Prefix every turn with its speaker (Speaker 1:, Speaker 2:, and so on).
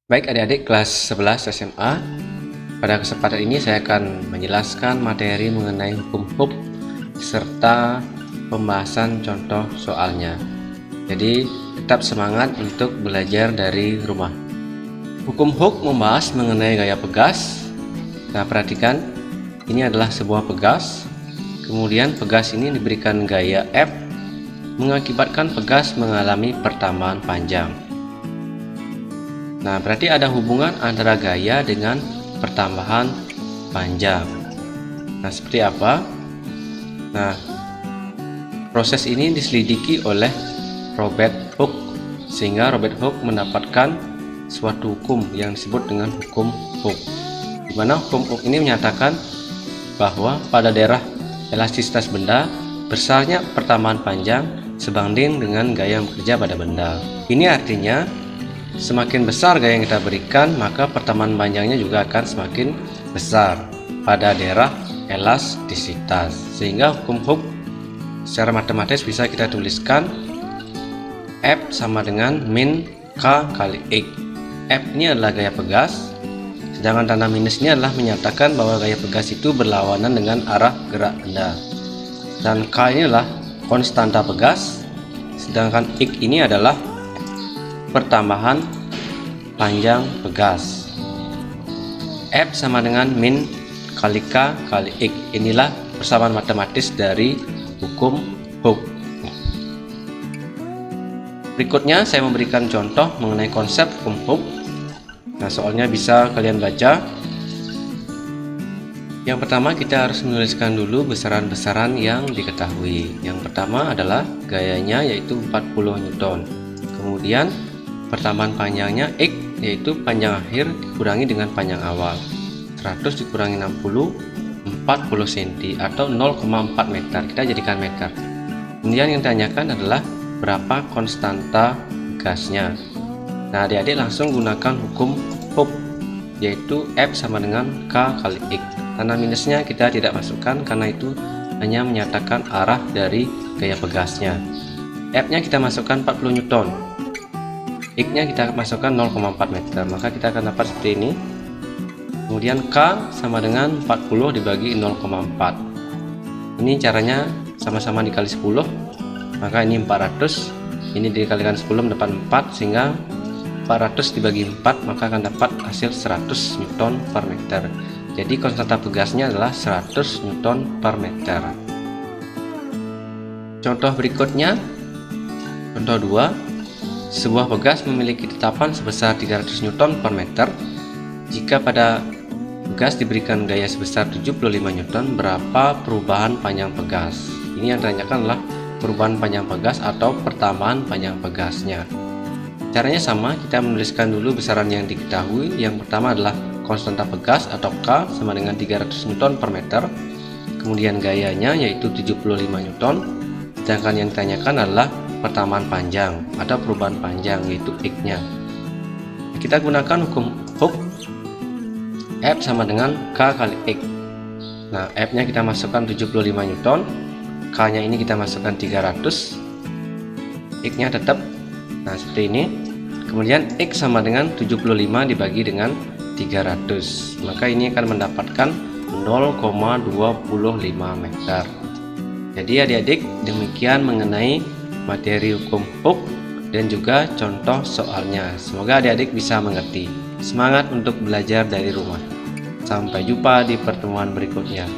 Speaker 1: Baik adik-adik kelas 11 SMA, pada kesempatan ini saya akan menjelaskan materi mengenai hukum Hooke serta pembahasan contoh soalnya. Jadi tetap semangat untuk belajar dari rumah. Hukum Hooke membahas mengenai gaya pegas. Nah, perhatikan, ini adalah sebuah pegas. Kemudian pegas ini diberikan gaya F, mengakibatkan pegas mengalami pertambahan panjang. Nah, berarti ada hubungan antara gaya dengan pertambahan panjang. Nah, seperti apa? Nah, proses ini diselidiki oleh Robert Hooke, sehingga Robert Hooke mendapatkan suatu hukum yang disebut dengan hukum Hooke, di mana hukum Hooke ini menyatakan bahwa pada daerah elastisitas benda, besarnya pertambahan panjang sebanding dengan gaya yang bekerja pada benda. Ini artinya semakin besar gaya yang kita berikan, maka pertambahan panjangnya juga akan semakin besar pada daerah elastisitas. Sehingga hukum Hooke secara matematis bisa kita tuliskan F sama dengan min K kali X. F ini adalah gaya pegas, sedangkan tanda minus ini adalah menyatakan bahwa gaya pegas itu berlawanan dengan arah gerak benda. Dan K ini adalah konstanta pegas, sedangkan X ini adalah pertambahan panjang pegas. F sama dengan min kali K kali X. Inilah persamaan matematis dari hukum Hooke. Berikutnya saya memberikan contoh mengenai konsep hukum Hooke. Nah, soalnya bisa kalian baca. Yang pertama, kita harus menuliskan dulu besaran-besaran yang diketahui. Yang pertama adalah gayanya, yaitu 40 Newton. Kemudian pertambahan panjangnya X, yaitu panjang akhir dikurangi dengan panjang awal. 100 dikurangi 60, 40 cm atau 0,4 meter. Kita jadikan meter. Kemudian yang ditanyakan adalah berapa konstanta gasnya. Nah, adik-adik langsung gunakan hukum Hooke, yaitu F sama dengan K kali X. Tanda minusnya kita tidak masukkan karena itu hanya menyatakan arah dari gaya pegasnya. F-nya kita masukkan 40 Newton. X-nya kita masukkan 0,4 meter, maka kita akan dapat seperti ini. Kemudian K sama dengan 40 dibagi 0,4. Ini caranya sama-sama dikali 10, maka ini 400. Ini dikalikan 10 mendapat 4, sehingga 400 dibagi 4 maka akan dapat hasil 100 Newton per meter. Jadi konstanta pegasnya adalah 100 Newton per meter. Contoh berikutnya, contoh 2. Sebuah pegas memiliki tetapan sebesar 300 Newton per meter. Jika pada pegas diberikan gaya sebesar 75 Newton, berapa perubahan panjang pegas? Ini yang ditanyakan adalah perubahan panjang pegas atau pertambahan panjang pegasnya. Caranya sama, kita menuliskan dulu besaran yang diketahui. Yang pertama adalah konstanta pegas atau K sama dengan 300 Newton per meter. Kemudian gayanya yaitu 75 Newton. Sedangkan yang ditanyakan adalah pertambahan panjang atau perubahan panjang, yaitu X-nya. Kita gunakan hukum Hooke. F sama dengan K kali X. Nah, F-nya kita masukkan 75 Newton, K-nya ini kita masukkan 300, X-nya tetap. Nah, seperti ini. Kemudian X sama dengan 75 dibagi dengan 300, maka ini akan mendapatkan 0,25 meter. Jadi adik-adik, demikian mengenai materi hukum Hooke dan juga contoh soalnya. Semoga adik-adik bisa mengerti. Semangat untuk belajar dari rumah. Sampai jumpa di pertemuan berikutnya.